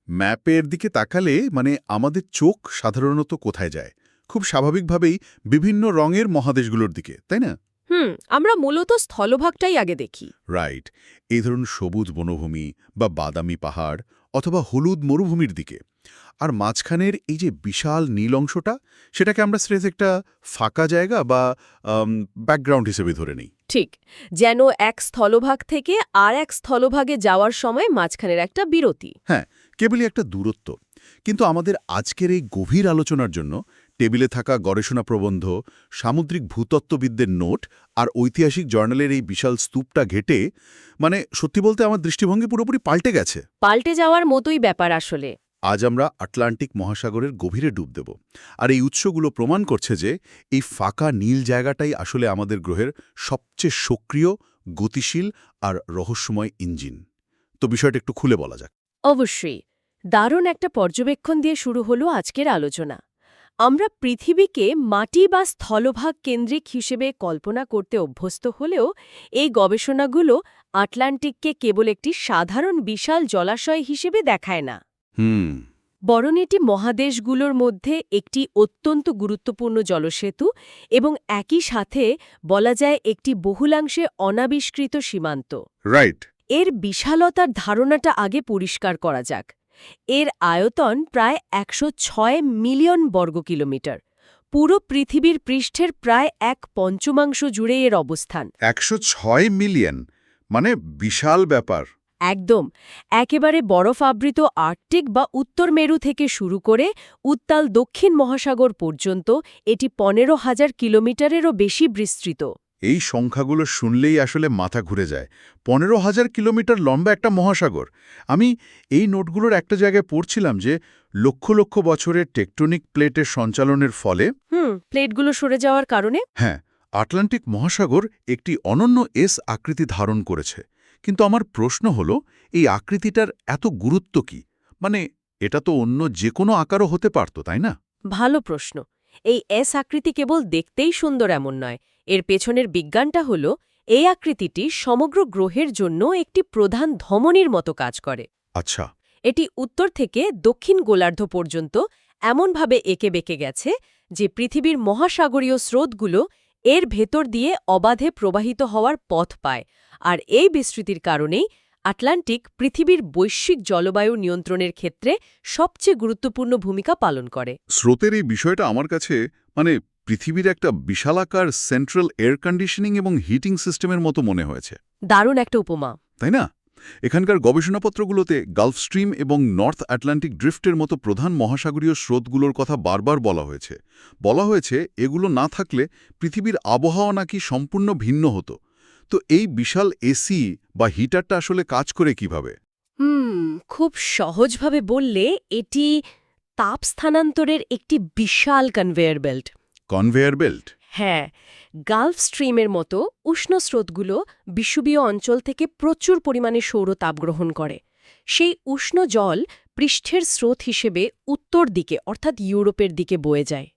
ম্যাপের দিকে তাকালে আমাদের চোখ সাধারণত কোথায় যায়? খুব স্বাভাবিকভাবেই বিভিন্ন রঙের মহাদেশগুলোর দিকে, তাই না? আমরা মূলত স্থলভাগটাই আগে দেখি। রাইট। এই ধরুন সবুজ বনভূমি বা বাদামি পাহাড় অথবা হলুদ মরুভূমির দিকে। আর মাঝখানের এই যে বিশাল নীল অংশটা, সেটাকে আমরা স্রেফ একটা ফাঁকা জায়গা বা ব্যাকগ্রাউন্ড হিসেবে ধরে নিই। ঠিক, যেন এক স্থলভাগ থেকে আর এক স্থলভাগে যাওয়ার সময় মাঝখানের একটা বিরতি। হ্যাঁ, কেবলই একটা দূরত্ব। কিন্তু আমাদের আজকের এই গভীর আলোচনার জন্য টেবিলে থাকা গবেষণা প্রবন্ধ, সামুদ্রিক ভূতত্ত্ববিদদের নোট আর ঐতিহাসিক জার্নালের এই বিশাল স্তূপটা ঘেটে সত্যি বলতে আমার দৃষ্টিভঙ্গি পুরোপুরি পাল্টে গেছে। পাল্টে যাওয়ার মতোই ব্যাপার আসলে। আজ আমরা আটলান্টিক মহাসাগরের গভীরে ডুব দেব। আর এই উৎসগুলো প্রমাণ করছে যে এই ফাঁকা নীল জায়গাটাই আসলে আমাদের গ্রহের সবচেয়ে সক্রিয়, গতিশীল আর রহস্যময় ইঞ্জিন। তো বিষয়টা একটু খুলে বলা যাক। অবশ্যই, দারুণ একটা পর্যবেক্ষণ দিয়ে শুরু হলো আজকের আলোচনা। আমরা পৃথিবীকে মাটি বা স্থলভাগ কেন্দ্রিক হিসেবে কল্পনা করতে অভ্যস্ত হলেও এই গবেষণাগুলো আটলান্টিককে কেবল একটি সাধারণ বিশাল জলাশয় হিসেবে দেখায় না, হুম। বরং এটি মহাদেশগুলোর মধ্যে একটি অত্যন্ত গুরুত্বপূর্ণ জলসেতু এবং একই সাথে বলা যায় একটি বহুলাংশে অনাবিষ্কৃত সীমান্ত। রাইট। এর বিশালতার ধারণাটা আগে পরিষ্কার করা যাক। এর আয়তন প্রায় ১০৬ মিলিয়ন বর্গ কিলোমিটার। পুরো পৃথিবীর পৃষ্ঠের প্রায় ১/৫ জুড়ে এর অবস্থান। ১০৬ মিলিয়ন, বিশাল ব্যাপার। একদম, একেবারে বরফাবৃত আর্কটিক বা উত্তর মেরু থেকে শুরু করে উত্তাল দক্ষিণ মহাসাগর পর্যন্ত এটি ১৫,০০০ কিলোমিটারেরও বেশি বিস্তৃত। এই সংখ্যাগুলো শুনলেই আসলে মাথা ঘুরে যায়। ১৫,০০০ কিলোমিটার লম্বা একটা মহাসাগর। আমি এই নোটগুলোর একটা জায়গায় পড়ছিলাম যে লক্ষ লক্ষ বছরের টেকটনিক প্লেটের সঞ্চালনের ফলে প্লেটগুলো সরে যাওয়ার কারণে হ্যাঁ, আটলান্টিক মহাসাগর একটি অনন্য এস আকৃতি ধারণ করেছে। কিন্তু আমার প্রশ্ন হলো, এই আকৃতিটার এত গুরুত্ব কি? এটা তো অন্য যে কোনো আকারও হতে পারত, তাই না? ভালো প্রশ্ন। এই এস আকৃতি কেবল দেখতেই সুন্দর এমন নয়, এর পেছনের বিজ্ঞানটা হল এই আকৃতিটি সমগ্র গ্রহের জন্য একটি প্রধান ধমনীর মতো কাজ করে। আচ্ছা। এটি উত্তর থেকে দক্ষিণ গোলার্ধ পর্যন্ত এমনভাবে এঁকে বেঁকে গেছে যে পৃথিবীর মহাসাগরীয় স্রোতগুলো এর ভেতর দিয়ে অবাধে প্রবাহিত হওয়ার পথ পায়। আর এই বিস্তৃতির কারণেই আটলান্টিক পৃথিবীর বৈশ্বিক জলবায়ু নিয়ন্ত্রণের ক্ষেত্রে সবচেয়ে গুরুত্বপূর্ণ ভূমিকা পালন করে। স্রোতের এই বিষয়টা আমার কাছে পৃথিবীর একটা বিশালাকার সেন্ট্রাল এয়ার কন্ডিশনিং এবং হিটিং সিস্টেমের মতো মনে হয়েছে। দারুণ একটা উপমা, তাই না? এখানকার গবেষণাপত্রগুলোতে গালফ স্ট্রিম এবং নর্থ আটলান্টিক ড্রিফটের মতো প্রধান মহাসাগরীয় স্রোতগুলোর কথা বারবার বলা হয়েছে। এগুলো না থাকলে পৃথিবীর আবহাওয়া নাকি সম্পূর্ণ ভিন্ন হতো। তো এই বিশাল এসি বা হিটারটা আসলে কাজ করে কিভাবে? খুব সহজভাবে বললে এটি তাপ স্থানান্তরের একটি বিশাল কনভেয়ার বেল্ট। Conveyor belt? হ্যাঁ, গালফ স্ট্রিমের মতো উষ্ণ স্রোতগুলো বিষুবীয় অঞ্চল থেকে প্রচুর পরিমাণে সৌর তাপ গ্রহণ করে। সেই উষ্ণ জল পৃষ্ঠের স্রোত হিসেবে উত্তর দিকে অর্থাৎ ইউরোপের দিকে বয়ে যায়।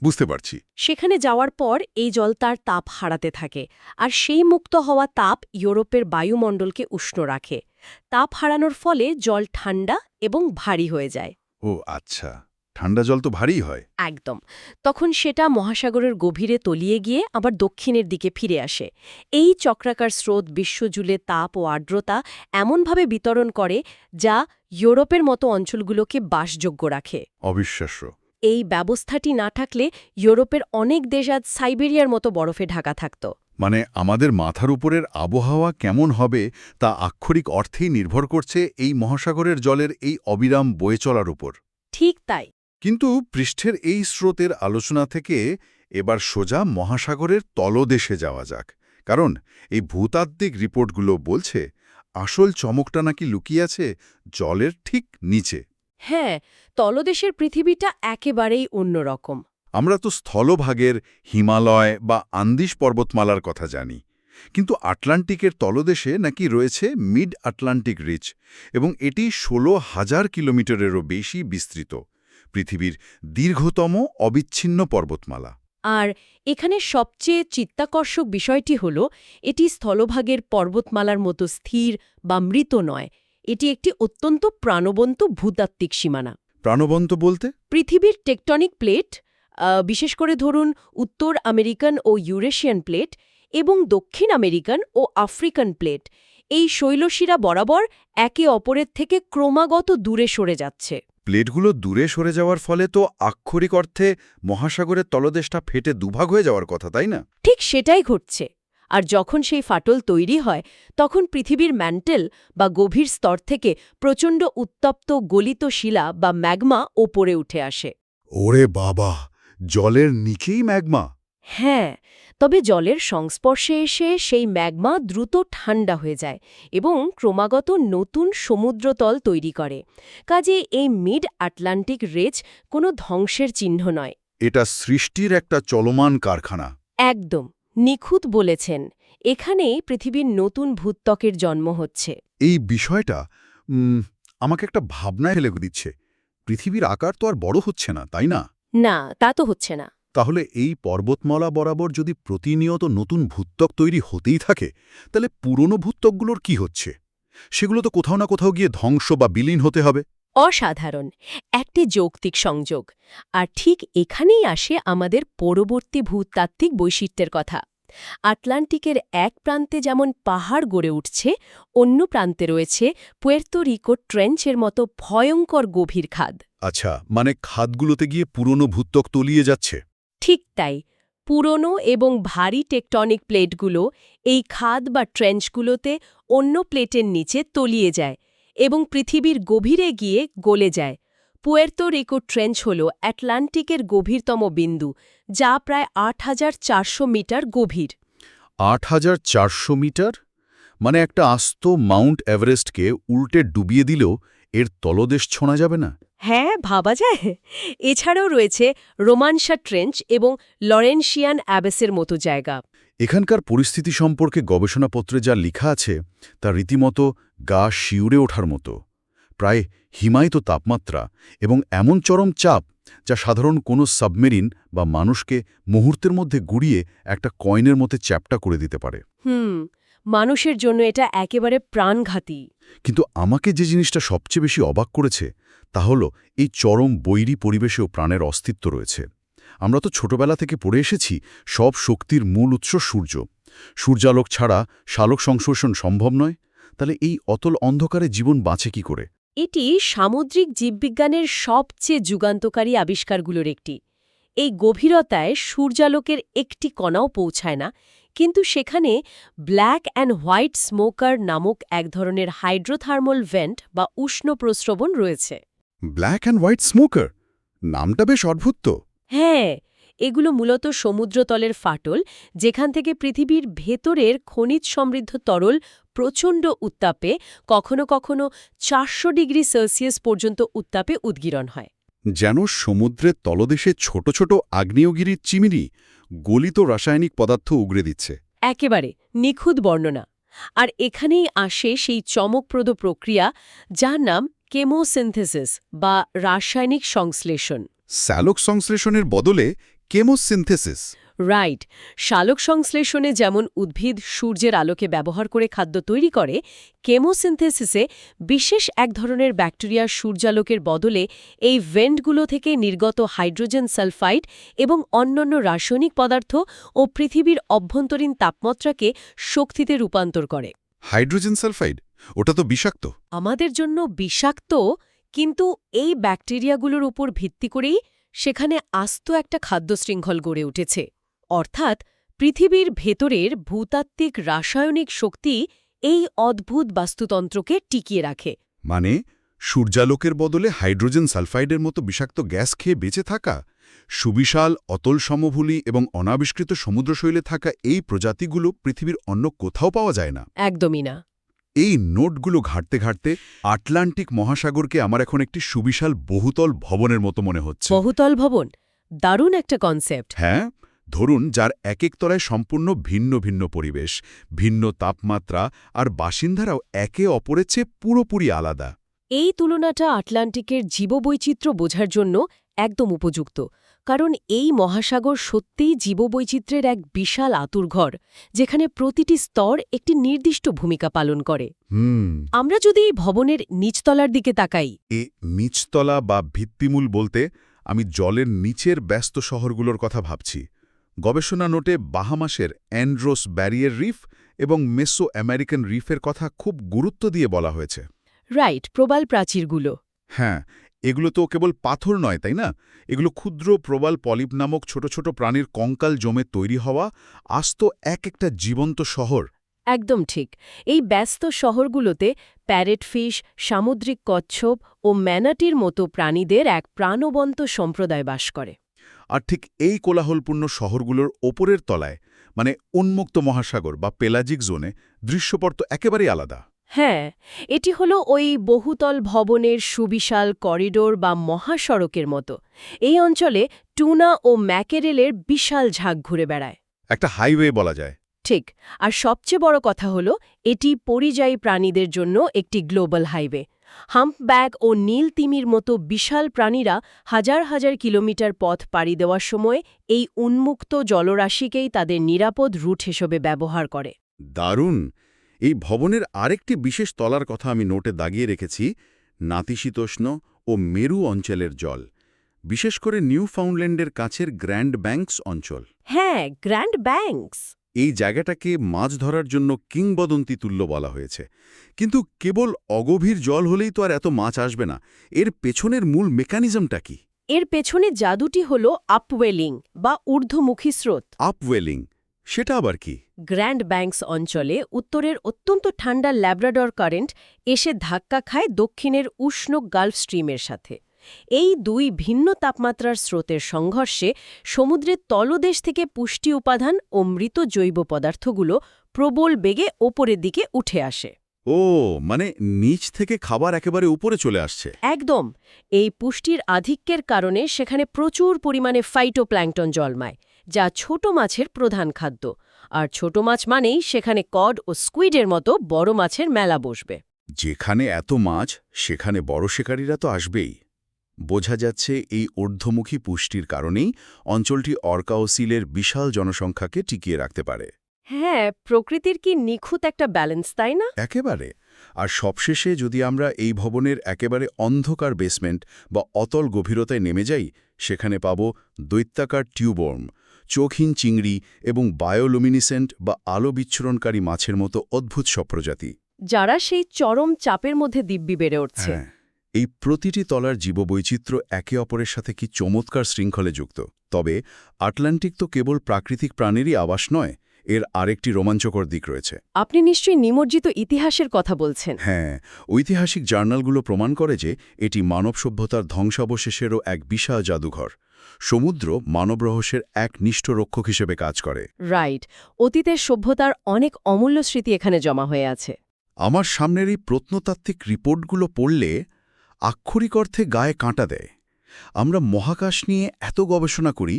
বুঝতে পারছি। সেখানে যাওয়ার পর এই জল তার তাপ হারাতে থাকে, আর সেই মুক্ত হওয়া তাপ ইউরোপের বায়ুমণ্ডলকে উষ্ণ রাখে। তাপ হারানোর ফলে জল ঠান্ডা এবং ভারী হয়ে যায়। ও আচ্ছা, ঠান্ডা জল তো ভারী হয়। একদম, তখন সেটা মহাসাগরের গভীরে তলিয়ে গিয়ে আবার দক্ষিণের দিকে ফিরে আসে। এই চক্রাকার স্রোত বিশ্বজুড়ে তাপ ও আর্দ্রতা এমনভাবে বিতরণ করে যা ইউরোপের মতো অঞ্চলগুলোকে বাসযোগ্য রাখে। অবিশ্বাস্য। এই ব্যবস্থাটি না থাকলে ইউরোপের অনেক দেশ আজ সাইবেরিয়ার মতো বরফে ঢাকা থাকত। আমাদের মাথার উপরের আবহাওয়া কেমন হবে তা আক্ষরিক অর্থেই নির্ভর করছে এই মহাসাগরের জলের এই অবিরাম বয়ে চলার উপর। ঠিক তাই। কিন্তু পৃষ্ঠের এই স্রোতের আলোচনা থেকে এবার সোজা মহাসাগরের তলদেশে যাওয়া যাক। কারণ এই ভূতাত্ত্বিক রিপোর্টগুলো বলছে আসল চমকটা নাকি লুকিয়ে আছে জলের ঠিক নিচে। হ্যাঁ, তলদেশের পৃথিবীটা একেবারেই অন্যরকম। আমরা তো স্থলভাগের হিমালয় বা আন্দিস পর্বতমালার কথা জানি, কিন্তু আটলান্টিকের তলদেশে নাকি রয়েছে মিড আটলান্টিক রিচ, এবং এটি ১৬,০০০ কিলোমিটারেরও বেশি বিস্তৃত, পৃথিবীর দীর্ঘতম অবিচ্ছিন্ন পর্বতমালা। আর এখানে সবচেয়ে চিত্তাকর্ষক বিষয়টি হল এটি স্থলভাগের পর্বতমালার মতো স্থির বা মৃত নয়। এটি একটি অত্যন্ত প্রাণবন্ত ভূতাত্ত্বিক সীমানা। প্রাণবন্ত বলতে? পৃথিবীর টেকটনিক প্লেট, বিশেষ করে ধরুন উত্তর আমেরিকান ও ইউরেশিয়ান প্লেট এবং দক্ষিণ আমেরিকান ও আফ্রিকান প্লেট, এই শৈলশিরা বরাবর একে অপরের থেকে ক্রমাগত দূরে সরে যাচ্ছে। প্লেটগুলো দূরে সরে যাওয়ার ফলে তো আক্ষরিক অর্থে মহাসাগরের তলদেশটা ফেটে দুভাগ হয়ে যাওয়ার কথা, তাই না? ঠিক সেটাই ঘটছে। আর যখন সেই ফাটল তৈরি হয় তখন পৃথিবীর ম্যান্টেল বা গভীর স্তর থেকে প্রচণ্ড উত্তপ্ত গলিত শিলা বা ম্যাগমা ওপরে উঠে আসে। ওরে বাবা, জলের নিচেই ম্যাগমা! হ্যাঁ, তবে জলের সংস্পর্শে এসে সেই ম্যাগমা দ্রুত ঠান্ডা হয়ে যায় এবং ক্রমাগত নতুন সমুদ্রতল তৈরি করে। কাজে এই মিড আটলান্টিক রেঞ্জ কোনো ধ্বংসের চিহ্ন নয়। এটা সৃষ্টির একটা চলমান কারখানা। একদম নিখুঁত বলেছেন। এখানেই পৃথিবীর নতুন ভূত্বকের জন্ম হচ্ছে। এই বিষয়টা আমাকে একটা ভাবনায় ফেলে দিচ্ছে। পৃথিবীর আকার তো আর বড় হচ্ছে না, তাই না? না, তা তো হচ্ছে না। তাহলে এই পর্বতমালা বরাবর যদি প্রতিনিয়ত নতুন ভূত্বক তৈরি হতেই থাকে, তাহলে পুরনো ভূত্বকগুলোর কি হচ্ছে? সেগুলো তো কোথাও না কোথাও গিয়ে ধ্বংস বা বিলীন হতে হবে। অসাধারণ একটি যৌক্তিক সংযোগ। আর ঠিক এখানেই আসে আমাদের পরবর্তী ভূতাত্ত্বিক বৈশিষ্ট্যের কথা। আটলান্টিকের এক প্রান্তে যেমন পাহাড় গড়ে উঠছে, অন্য প্রান্তে রয়েছে পুয়ের্তো রিকো ট্রেঞ্চের মতো ভয়ঙ্কর গভীর খাদ। আচ্ছা, মানে খাদগুলোতে গিয়ে পুরনো ভূত্বক তলিয়ে যাচ্ছে। ঠিক তাই, পুরনো এবং ভারী টেকটনিক প্লেটগুলো এই খাদ বা ট্রেঞ্চগুলোতে অন্য প্লেটের নিচে তলিয়ে যায় এবং পৃথিবীর গভীরে গিয়ে গলে যায়। পুয়ের্তো রিকো ট্রেঞ্চ হল আটলান্টিকের গভীরতম বিন্দু, যা প্রায় ৮,৪০০ মিটার গভীর। ৮,৪০০ মিটার? মানে একটা আস্ত মাউন্ট এভারেস্টকে উল্টে ডুবিয়ে দিলেও এর তলদেশ ছোঁয়া যাবে না? হ্যাঁ, ভাবা যায়। এছাড়াও রয়েছে রোমানসা ট্রেঞ্চ এবং লরেনশিয়ান অ্যাবেসের মতো জায়গা। এখানকার পরিস্থিতি সম্পর্কে গবেষণাপত্রে যা লেখা আছে তা রীতিমতো গা শিউরে ওঠার মতো। প্রায় হিমায়িত তাপমাত্রা এবং এমন চরম চাপ যা সাধারণ কোনো সাবমেরিন বা মানুষকে মুহূর্তের মধ্যে গুড়িয়ে একটা কয়েনের মধ্যে চ্যাপ্টা করে দিতে পারে। মানুষের জন্য এটা একেবারে প্রাণঘাতী। কিন্তু আমাকে যে জিনিসটা সবচেয়ে বেশি অবাক করেছে তা হল এই চরম বৈরী পরিবেশেও প্রাণের অস্তিত্ব রয়েছে। আমরা তো ছোটবেলা থেকে পড়ে এসেছি সব শক্তির মূল উৎস সূর্য। সূর্যালোক ছাড়া সালোক সংশ্লেষণ সম্ভব নয়। তাহলে এই অতল অন্ধকারে জীবন বাঁচে কি করে? এটি সামুদ্রিক জীববিজ্ঞানের সবচেয়ে যুগান্তকারী আবিষ্কারগুলোর একটি। এই গভীরতায় সূর্যালোকের একটি কণাও পৌঁছায় না, কিন্তু সেখানে ব্ল্যাক অ্যান্ড হোয়াইট স্মোকার নামক এক ধরনের হাইড্রোথার্মাল ভেন্ট বা উষ্ণ প্রস্রবণ রয়েছে। ব্ল্যাক অ্যান্ড হোয়াইট স্মোকার নামটা বেশ অদ্ভুত তো। হ্যাঁ, এগুলো মূলত সমুদ্রতলের ফাটল, যেখান থেকে পৃথিবীর ভেতরের খনিজ সমৃদ্ধ তরল প্রচণ্ড উত্তাপে, কখনো কখনো ৪০০ ডিগ্রি সেলসিয়াস পর্যন্ত উত্তাপে উদ্গীরণ হয়। যেন সমুদ্রের তলদেশে ছোট ছোট আগ্নেয়গিরির চিমিনি গলিত রাসায়নিক পদার্থ উগরে দিচ্ছে। একেবারে নিখুঁত বর্ণনা। আর এখানেই আসে সেই চমকপ্রদ প্রক্রিয়া যার নাম কেমোসিনথেসিস বা রাসায়নিক সংশ্লেষণ। সালোক সংশ্লেষণের বদলে কেমোসিনথেসিস। রাইট। সালোক সংশ্লেষণে যেমন উদ্ভিদ সূর্যের আলোকে ব্যবহার করে খাদ্য তৈরি করে, কেমোসিনথেসিসে বিশেষ এক ধরনের ব্যাকটেরিয়া সূর্যালোকের বদলে এই ভেন্টগুলো থেকে নির্গত হাইড্রোজেন সালফাইড এবং অন্যান্য রাসায়নিক পদার্থ ও পৃথিবীর অভ্যন্তরীণ তাপমাত্রাকে শক্তিতে রূপান্তর করে। Hydrogen sulphide? ওটা তো বিষাক্ত। আমাদের জন্য বিষাক্ত, কিন্তু এই ব্যাকটেরিয়াগুলোর উপর ভিত্তি করেই সেখানে আস্ত একটা খাদ্য শৃঙ্খল গড়ে উঠেছে। অর্থাৎ পৃথিবীর ভেতরের ভূতাত্ত্বিক রাসায়নিক শক্তি এই অদ্ভুত বাস্তুতন্ত্রকে টিকিয়ে রাখে। মানে সূর্যালোকের বদলে হাইড্রোজেন সালফাইডের মতো বিষাক্ত গ্যাস খেয়ে বেঁচে থাকা? সুবিশাল অতল সমভূমি এবং অনাবিষ্কৃত সমুদ্রশৈলে থাকা এই প্রজাতিগুলো পৃথিবীর অন্য কোথাও পাওয়া যায় না। একদমই না। এই নোটগুলো ঘাঁটতে ঘাঁটতে আটলান্টিক মহাসাগরকে আমার এখন একটি সুবিশাল বহুতল ভবনের মতো মনে হচ্ছে। বহুতল ভবন, দারুণ একটা কনসেপ্ট। হ্যাঁ, ধরুন যার এক এক তলায় সম্পূর্ণ ভিন্ন ভিন্ন পরিবেশ, ভিন্ন তাপমাত্রা, আর বাসিন্দারাও একে অপরের চেয়ে পুরোপুরি আলাদা। এই তুলনাটা আটলান্টিকের জীববৈচিত্র্য বোঝার জন্য একদম উপযুক্ত, কারণ এই মহাসাগর সত্যিই জীববৈচিত্র্যের এক বিশাল আঁতুড়ঘর, যেখানে প্রতিটি স্তর একটি নির্দিষ্ট ভূমিকা পালন করে। আমরা যদি এই ভবনের নিচতলার দিকে তাকাই, এ নিচতলা বা ভিত্তিমূল বলতে আমি জলের নিচের ব্যস্ত শহরগুলোর কথা ভাবছি। গবেষণা নোটে বাহামাসের অ্যান্ড্রোস ব্যারিয়ার রিফ এবং মেসো আমেরিকান রিফের কথা খুব গুরুত্ব দিয়ে বলা হয়েছে। রাইট, প্রবাল প্রাচীরগুলো। হ্যাঁ, এগুলো তো কেবল পাথর নয়, তাই না? এগুলো ক্ষুদ্র প্রবাল পলিপ নামক ছোট ছোট প্রাণীর কঙ্কাল জমে তৈরি হওয়া আস্ত একটা জীবন্ত শহর। একদম ঠিক। এই ব্যস্ত শহরগুলোতে প্যারেটফিশ, সামুদ্রিক কচ্ছপ ও ম্যানাটির মতো প্রাণীদের এক প্রাণবন্ত সম্প্রদায় বাস করে। আর ঠিক এই কোলাহলপূর্ণ শহরগুলোর ওপরের তলায়, মানে উন্মুক্ত মহাসাগর বা পেলাজিক জোনে, দৃশ্যপট তো একেবারেই আলাদা। হ্যাঁ, এটি হলো ওই বহুতল ভবনের সুবিশাল করিডোর বা মহাসড়কের মতো। এই অঞ্চলে টুনা ও ম্যাকেরেলের বিশাল ঝাঁক ঘুরে বেড়ায়। একটা হাইওয়ে বলা যায়। ঠিক, আর সবচেয়ে বড় কথা হলো এটি পরিযায়ী প্রাণীদের জন্য একটি গ্লোবাল হাইওয়ে। হাম্পব্যাক ও নীল তিমির মতো বিশাল প্রাণীরা হাজার হাজার কিলোমিটার পথ পাড়ি দেওয়ার সময় এই উন্মুক্ত জলরাশিকেই তাদের নিরাপদ রুট হিসেবে ব্যবহার করে। দারুণ! এই ভবনের আরেকটি বিশেষ তলার কথা আমি নোটে দাগিয়ে রেখেছি, নাতিশীতোষ্ণ ও মেরু অঞ্চলের জল, বিশেষ করে নিউ ফাউন্ডল্যান্ডের কাছের গ্র্যান্ড ব্যাংকস অঞ্চল। হ্যাঁ, গ্র্যান্ড ব্যাংকস। এই জায়গাটাকে মাছ ধরার জন্য কিংবদন্তি তুল্য বলা হয়েছে। কিন্তু কেবল অগভীর জল হলেই তো আর এত মাছ আসবে না। এর পেছনের মূল মেকানিজমটা কি? এর পেছনে জাদুটি হল আপওয়েলিং বা ঊর্ধ্বমুখী স্রোত। আপওয়েলিং, সেটা আবার কি? গ্র্যান্ড ব্যাংকস অঞ্চলে উত্তরের অত্যন্ত ঠান্ডা ল্যাব্রাডর কারেন্ট এসে ধাক্কা খায় দক্ষিণের উষ্ণ গালফ স্ট্রিমের সাথে। এই দুই ভিন্ন তাপমাত্রার স্রোতের সংঘর্ষে সমুদ্রের তলদেশ থেকে পুষ্টি উপাদান ও মৃত জৈব পদার্থগুলো প্রবল বেগে ওপরের দিকে উঠে আসে। ও, মানে নিচ থেকে খাবার একেবারে উপরে চলে আসছে। একদম। এই পুষ্টির আধিক্যের কারণে সেখানে প্রচুর পরিমাণে ফাইটোপ্ল্যাঙ্কটন জন্মায়, যা ছোট মাছের প্রধান খাদ্য। আর ছোট মাছ মানেই সেখানে কড ও স্কুইডের মতো বড় মাছের মেলা বসবে। যেখানে এত মাছ, সেখানে বড় শিকারীরা তো আসবেই। বোঝা যাচ্ছে এই ঊর্ধ্বমুখী পুষ্টির কারণেই অঞ্চলটি অর্কা ও সিলের বিশাল জনসংখ্যাকে টিকিয়ে রাখতে পারে। হ্যাঁ, প্রকৃতির কি নিখুঁত একটা ব্যালেন্স, তাই না? একেবারে। আর সবশেষে যদি আমরা এই ভবনের একেবারে অন্ধকার বেসমেন্ট বা অতল গভীরতায় নেমে যাই, সেখানে পাব দৈত্যাকার টিউবওয়ার্ম, চোখহীন চিংড়ি এবং বায়োলুমিনিসেন্ট বা আলো বিচ্ছুরণকারী মাছের মতো অদ্ভুত সব প্রজাতি, যারা সেই চরম চাপের মধ্যে দিব্যি বেড়ে উঠছে। হ্যাঁ, এই প্রতিটি তলার জীববৈচিত্র্য একে অপরের সাথে কি চমৎকার শৃঙ্খলে যুক্ত। তবে আটলান্টিক তো কেবল প্রাকৃতিক প্রাণেরই আবাস নয়, এর আরেকটি রোমাঞ্চকর দিক রয়েছে। আপনি নিশ্চয়ই নিমজ্জিত ইতিহাসের কথা বলছেন। হ্যাঁ, ঐতিহাসিক জার্নালগুলো প্রমাণ করে যে এটি মানব সভ্যতার ধ্বংসাবশেষেরও এক বিশাল জাদুঘর। সমুদ্র মানব রহস্যের এক নিষ্ঠ রক্ষক হিসেবে কাজ করে। রাইট, অতীতের সভ্যতার অনেক অমূল্য স্মৃতি এখানে জমা হয়ে আছে। আমার সামনের এই প্রত্নতাত্ত্বিক রিপোর্টগুলো পড়লে আক্ষরিক অর্থে গায়ে কাঁটা দেয়। আমরা মহাকাশ নিয়ে এত গবেষণা করি,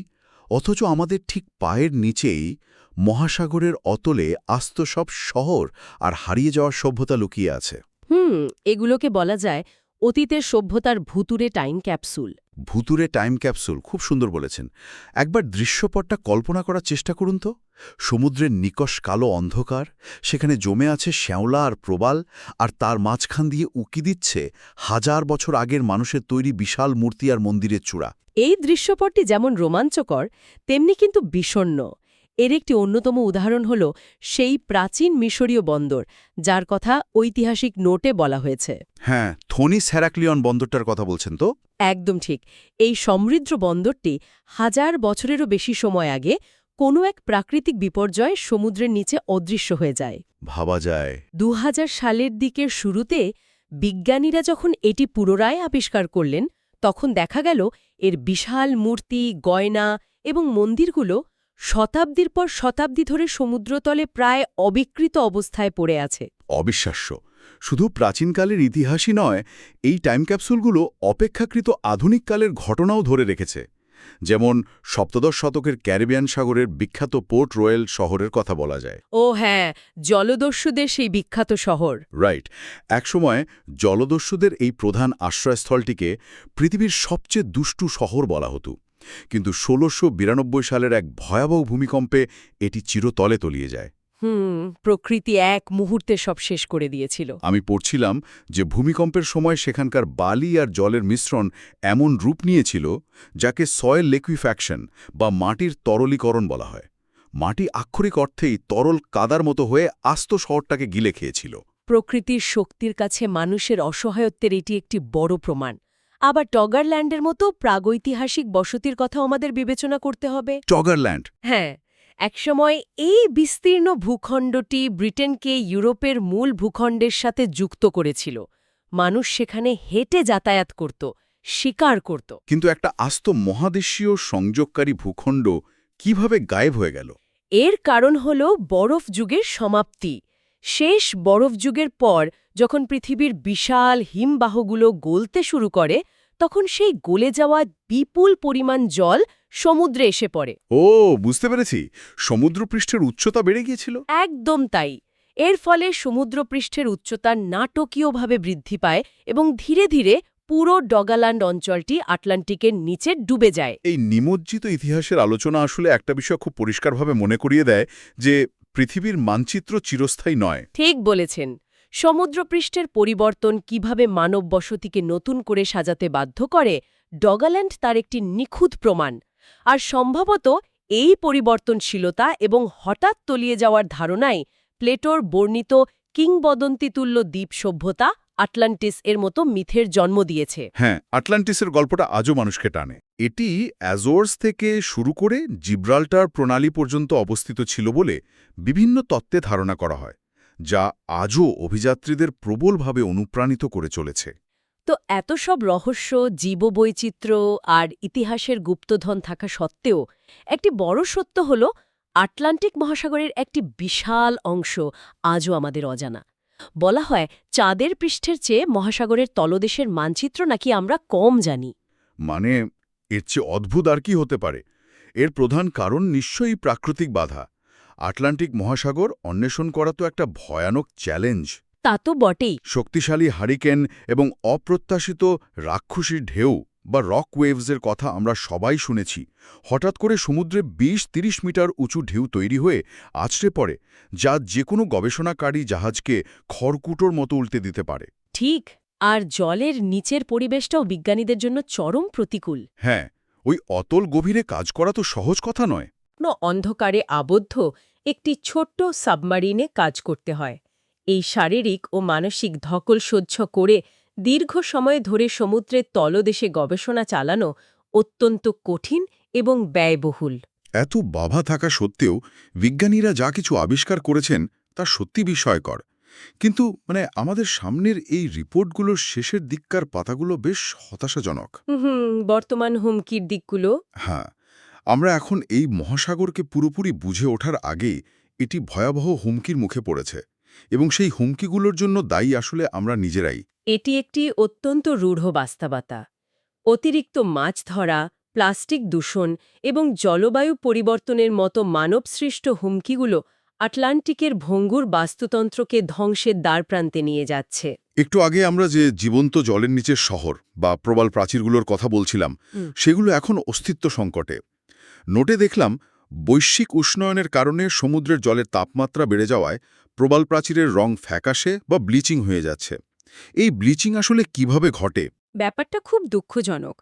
অথচ আমাদের ঠিক পায়ের নিচেই মহাসাগরের অতলে আস্ত সব শহর আর হারিয়ে যাওয়ার সভ্যতা লুকিয়ে আছে। এগুলোকে বলা যায় অতীতের সভ্যতার ভুতুরে টাইম ক্যাপসুল। ভুতুরে টাইম ক্যাপসুল, খুব সুন্দর বলেছেন। একবার দৃশ্যপটটা কল্পনা করার চেষ্টা করুন তো। সমুদ্রের নিকষ কালো অন্ধকার, সেখানে জমে আছে শ্যাওলা আর প্রবাল, আর তার মাঝখান দিয়ে উকি দিচ্ছে হাজার বছর আগের মানুষের তৈরি বিশাল মূর্তি আর মন্দিরের চূড়া। এই দৃশ্যপটটি যেমন রোমাঞ্চকর, তেমনি কিন্তু বিষণ্ণ। এর একটি অন্যতম উদাহরণ হল সেই প্রাচীন মিশরীয় বন্দর, যার কথা ঐতিহাসিক নোটে বলা হয়েছে। হ্যাঁ, থোনিস হেরাক্লিয়ন বন্দরটার কথা বলছেন তো? একদম ঠিক। এই সমৃদ্ধ বন্দরটি হাজার বছরেরও বেশি সময় আগে কোনো এক প্রাকৃতিক বিপর্যয়ে সমুদ্রের নিচে অদৃশ্য হয়ে যায়। ভাবা যায় 2000 সালের দিকের শুরুতে বিজ্ঞানীরা যখন এটি পুনরায় আবিষ্কার করলেন, তখন দেখা গেল এর বিশাল মূর্তি, গয়না এবং মন্দিরগুলো শতাব্দীর পর শতাব্দী ধরে সমুদ্রতলে প্রায় অবিকৃত অবস্থায় পড়ে আছে। অবিশ্বাস্য। শুধু প্রাচীনকালের ইতিহাসই নয়, এই টাইম ক্যাপসুলগুলো অপেক্ষাকৃত আধুনিক কালের ঘটনাও ধরে রেখেছে। যেমন সপ্তদশ শতকের ক্যারিবিয়ান সাগরের বিখ্যাত পোর্ট রয়্যাল শহরের কথা বলা যায়। ও হ্যাঁ, জলদস্যুদের সেই বিখ্যাত শহর। রাইট। একসময় জলদস্যুদের এই প্রধান আশ্রয়স্থলটিকে পৃথিবীর সবচেয়ে দুষ্টু শহর বলা হতো, কিন্তু ১৬৯২ সালের এক ভয়াবহ ভূমিকম্পে এটি চিরতলে তলিয়ে যায়। প্রকৃতি এক মুহূর্তে সব শেষ করে দিয়েছিল। আমি পড়ছিলাম যে ভূমিকম্পের সময় সেখানকার বালি আর জলের মিশ্রণ এমন রূপ নিয়েছিল যাকে সয়েল লিকুইফ্যাকশন বা মাটির তরলীকরণ বলা হয়। মাটি আক্ষরিক অর্থেই তরল কাদার মতো হয়ে আস্ত শহরটাকে গিলে খেয়েছিল। প্রকৃতির শক্তির কাছে মানুষের অসহায়ত্বের এটি একটি বড় প্রমাণ। আবার টগারল্যান্ডের মতো প্রাগৈতিহাসিক বসতির কথাও আমাদের বিবেচনা করতে হবে। টগারল্যান্ড। হ্যাঁ, একসময় এই বিস্তীর্ণ ভূখণ্ডটি ব্রিটেনকে ইউরোপের মূল ভূখণ্ডের সাথে যুক্ত করেছিল। মানুষ সেখানে হেঁটে যাতায়াত করত, শিকার করত। কিন্তু একটা আস্ত মহাদেশীয় সংযোগকারী ভূখণ্ড কিভাবে গায়েব হয়ে গেল? এর কারণ হল বরফ যুগের সমাপ্তি। শেষ বরফ যুগের পর যখন পৃথিবীর বিশাল হিমবাহগুলো গলতে শুরু করে, তখন সেই গলে যাওয়া বিপুল পরিমাণ জল সমুদ্রে এসে পড়ে। ও, বুঝতে পেরেছি। সমুদ্রপৃষ্ঠের উচ্চতা বেড়ে গিয়েছিল। একদম তাই। এর ফলে সমুদ্রপৃষ্ঠের উচ্চতা নাটকীয়ভাবে বৃদ্ধি পায় এবং ধীরে ধীরে পুরো ডগাল্যান্ড অঞ্চলটি আটলান্টিকের নিচে ডুবে যায়। এই নিমজ্জিত ইতিহাসের আলোচনা আসলে একটা বিষয় খুব পরিষ্কারভাবে মনে করিয়ে দেয় যে পৃথিবীর মানচিত্র চিরস্থায়ী নয়। ঠিক বলেছেন। সমুদ্রপৃষ্ঠের পরিবর্তন কিভাবে মানব বসতিকে নতুন করে সাজাতে বাধ্য করে, ডগাল্যান্ড তার একটি নিখুঁত প্রমাণ। আর সম্ভবত এই পরিবর্তনশীলতা এবং হঠাৎ তলিয়ে যাওয়ার ধারণাই প্লেটোর বর্ণিত কিংবদন্তিতুল্য দ্বীপ সভ্যতা আটলান্টিস এর মতো মিথের জন্ম দিয়েছে। হ্যাঁ, আটলান্টিসের গল্পটা আজও মানুষকে টানে। এটি অ্যাজোর্স থেকে শুরু করে জিব্রাল্টার প্রণালী পর্যন্ত অবস্থিত ছিল বলে বিভিন্ন তত্ত্বে ধারণা করা হয়, যা আজও অভিযাত্রীদের প্রবলভাবে অনুপ্রাণিত করে চলেছে। তো এত সব রহস্য, জীববৈচিত্র্য আর ইতিহাসের গুপ্তধন থাকা সত্ত্বেও একটি বড় সত্য হল আটলান্টিক মহাসাগরের একটি বিশাল অংশ আজও আমাদের অজানা। বলা হয় চাঁদের পৃষ্ঠের চেয়ে মহাসাগরের তলদেশের মানচিত্র নাকি আমরা কম জানি। মানে এর চেয়ে অদ্ভুত আর কি হতে পারে? এর প্রধান কারণ নিশ্চয়ই প্রাকৃতিক বাধা। আটলান্টিক মহাসাগর অন্বেষণ করা তো একটা ভয়ানক চ্যালেঞ্জ। তা তো বটেই। শক্তিশালী হারিকেন এবং অপ্রত্যাশিত রাক্ষসী ঢেউ বা রক ওয়েভসের কথা আমরা সবাই শুনেছি। হঠাৎ করে সমুদ্রে ২০-৩০ মিটার উঁচু ঢেউ তৈরি হয়ে আছড়ে পড়ে, যা যেকোনো গবেষণাকারী জাহাজকে খড়কুটোর মতো উল্টে দিতে পারে। ঠিক। আর জলের নিচের পরিবেশটাও বিজ্ঞানীদের জন্য চরম প্রতিকূল। হ্যাঁ, ওই অতল গভীরে কাজ করা তো সহজ কথা নয়। অন্ধকারে আবদ্ধ একটি ছোট্ট সাবমারিনে কাজ করতে হয়। এই শারীরিক ও মানসিক ধকল সহ্য করে দীর্ঘ সময় ধরে সমুদ্রের তলদেশে গবেষণা চালানো অত্যন্ত কঠিন এবং ব্যয়বহুল। এত বাধা থাকা সত্ত্বেও বিজ্ঞানীরা যা কিছু আবিষ্কার করেছেন তা সত্যি বিস্ময়কর। কিন্তু আমাদের সামনের এই রিপোর্টগুলোর শেষের দিককার পাতাগুলো বেশ হতাশাজনক। বর্তমান হুমকির দিকগুলো। হ্যাঁ, আমরা এখন এই মহাসাগরকে পুরোপুরি বুঝে ওঠার আগেই এটি ভয়াবহ হুমকির মুখে পড়েছে, এবং সেই হুমকিগুলোর জন্য দায়ী আসলে আমরা নিজেরাই। এটি একটি অত্যন্ত রূঢ় বাস্তবতা। অতিরিক্ত মাছ ধরা, প্লাস্টিক দূষণ এবং জলবায়ু পরিবর্তনের মতো মানবসৃষ্ট হুমকিগুলো আটলান্টিকের ভঙ্গুর বাস্তুতন্ত্রকে ধ্বংসের দ্বারপ্রান্তে নিয়ে যাচ্ছে। একটু আগে আমরা যে জীবন্ত জলের নিচের শহর বা প্রবাল প্রাচীরগুলোর কথা বলছিলাম, সেগুলো এখন অস্তিত্ব সংকটে। নোটে দেখলাম বৈশ্বিক উষ্ণায়নের কারণে সমুদ্রের জলের তাপমাত্রা বেড়ে যাওয়ায় প্রবাল প্রাচীরের রং ফ্যাকাশে বা ব্লিচিং হয়ে যাচ্ছে। এই ব্লিচিং আসলে কিভাবে ঘটে? ব্যাপারটা খুব দুঃখজনক।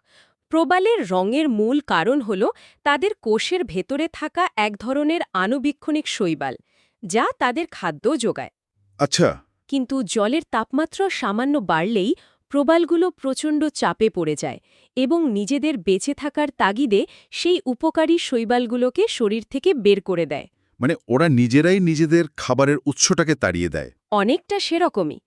প্রবালের রঙের মূল কারণ হল তাদের কোষের ভেতরে থাকা এক ধরনের আণুবীক্ষণিক শৈবাল, যা তাদের খাদ্য যোগায়। আচ্ছা। কিন্তু জলের তাপমাত্রা সামান্য বাড়লেই প্রবালগুলো প্রচণ্ড চাপে পড়ে যায় এবং নিজেদের বেঁচে থাকার তাগিদে সেই উপকারী শৈবালগুলোকে শরীর থেকে বের করে দেয়। ওরা নিজেরাই নিজেদের খাবারের উৎসটাকে তাড়িয়ে দেয়। অনেকটা সেরকমই।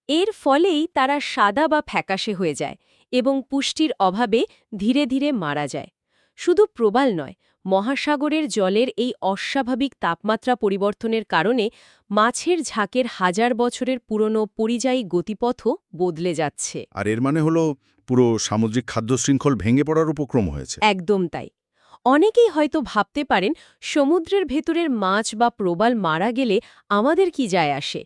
এর ফলেই তারা সাদা বা ফ্যাকাশে হয়ে যায় এবং পুষ্টির অভাবে ধীরে ধীরে মারা যায়। শুধু প্রবাল নয়, মহাসাগরের জলের এই অস্বাভাবিক তাপমাত্রা পরিবর্তনের কারণে মাছের ঝাঁকের হাজার বছরের পুরনো পরিযায়ী গতিপথও বদলে যাচ্ছে। আর এর মানে হলো পুরো সামুদ্রিক খাদ্য শৃঙ্খল ভেঙে পড়ার উপক্রম হয়েছে। একদম তাই। অনেকেই হয়তো ভাবতে পারেন সমুদ্রের ভেতরের মাছ বা প্রবাল মারা গেলে আমাদের কি যায় আসে,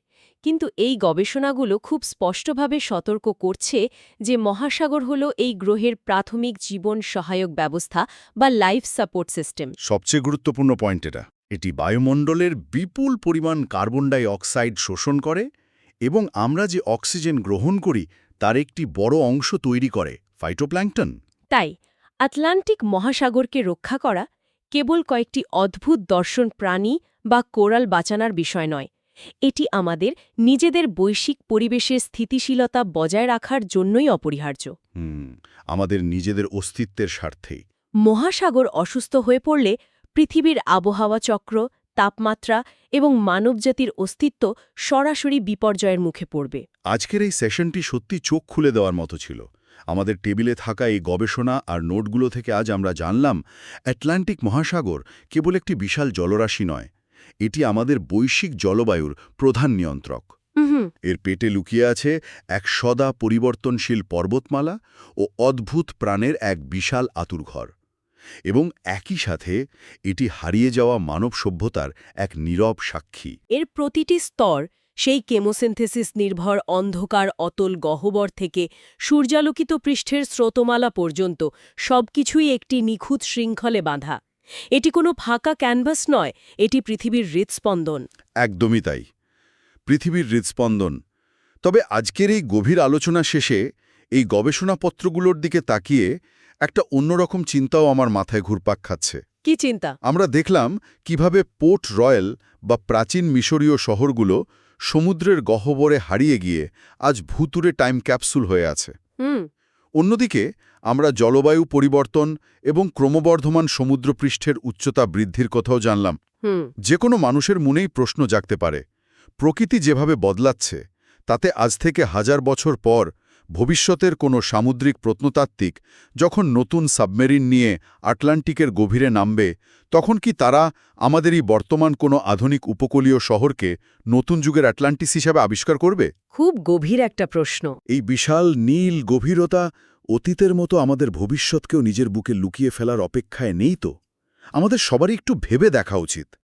কিন্তু এই গবেষণাগুলো খুব স্পষ্টভাবে সতর্ক করছে যে মহাসাগর হল এই গ্রহের প্রাথমিক জীবন সহায়ক ব্যবস্থা বা লাইফ সাপোর্ট সিস্টেম। সবচেয়ে গুরুত্বপূর্ণ পয়েন্ট এটা। এটি বায়ুমণ্ডলের বিপুল পরিমাণ কার্বন ডাই অক্সাইড শোষণ করে এবং আমরা যে অক্সিজেন গ্রহণ করি তার একটি বড় অংশ তৈরি করে ফাইটোপ্ল্যাঙ্কটন। তাই আটলান্টিক মহাসাগরকে রক্ষা করা কেবল কয়েকটি অদ্ভুত দর্শন প্রাণী বা কোরাল বাঁচানোর বিষয় নয়, এটি আমাদের নিজেদের বৈশ্বিক পরিবেশের স্থিতিশীলতা বজায় রাখার জন্যই অপরিহার্য। আমাদের নিজেদের অস্তিত্বের স্বার্থেই। মহাসাগর অসুস্থ হয়ে পড়লে পৃথিবীর আবহাওয়া চক্র, তাপমাত্রা এবং মানবজাতির অস্তিত্ব সরাসরি বিপর্যয়ের মুখে পড়বে। আজকের এই সেশনটি সত্যি চোখ খুলে দেওয়ার মতো ছিল। আমাদের টেবিলে থাকা এই গবেষণা আর নোটগুলো থেকে আজ আমরা জানলাম আটলান্টিক মহাসাগর কেবল একটি বিশাল জলরাশি নয়, এটি আমাদের বৈশ্বিক জলবায়ুর প্রধান নিয়ন্ত্রক। এর পেটে লুকিয়ে আছে এক সদা পরিবর্তনশীল পর্বতমালা ও অদ্ভুত প্রাণের এক বিশাল আতুরঘর, এবং একই সাথে এটি হারিয়ে যাওয়া মানব সভ্যতার এক নীরব সাক্ষী। এর প্রতিটি স্তর, সেই কেমোসিনথেসিস নির্ভর অন্ধকার অতল গহ্বর থেকে সূর্যালোকিত পৃষ্ঠের স্রোতমালা পর্যন্ত সবকিছুই একটি নিখুঁত শৃঙ্খলে বাঁধা। এটি কোনো ফাঁকা ক্যানভাস নয়, এটি পৃথিবীর হৃৎস্পন্দন। একদমই তাই, পৃথিবীর হৃৎস্পন্দন। তবে আজকের এই গভীর আলোচনা শেষে এই গবেষণাপত্রগুলোর দিকে তাকিয়ে একটা অন্যরকম চিন্তাও আমার মাথায় ঘুরপাক খাচ্ছে। কি চিন্তা? আমরা দেখলাম কিভাবে পোর্ট রয়্যাল বা প্রাচীন মিশরীয় শহরগুলো সমুদ্রের গহ্বরে হারিয়ে গিয়ে আজ ভূতুরে টাইম ক্যাপসুল হয়ে আছে। অন্যদিকে আমরা জলবায়ু পরিবর্তন এবং ক্রমবর্ধমান সমুদ্রপৃষ্ঠের উচ্চতা বৃদ্ধির কথাও জানলাম। যে কোনো মানুষের মনেই প্রশ্ন জাগতে পারে, প্রকৃতি যেভাবে বদলাচ্ছে তাতে আজ থেকে 1000 বছর পর ভবিষ্যতের কোনো সামুদ্রিক প্রত্নতাত্ত্বিক যখন নতুন সাবমেরিন নিয়ে আটলান্টিকের গভীরে নামবে, তখন কি তারা আমাদের এই বর্তমান কোনো আধুনিক উপকূলীয় শহরকে নতুন যুগের আটলান্টিস হিসাবে আবিষ্কার করবে? খুব গভীর একটা প্রশ্ন। এই বিশাল নীল গভীরতা অতীতের মতো আমাদের ভবিষ্যৎকেও নিজের বুকে লুকিয়ে ফেলার অপেক্ষায় নেই তো? আমাদের সবারই একটু ভেবে দেখা উচিত।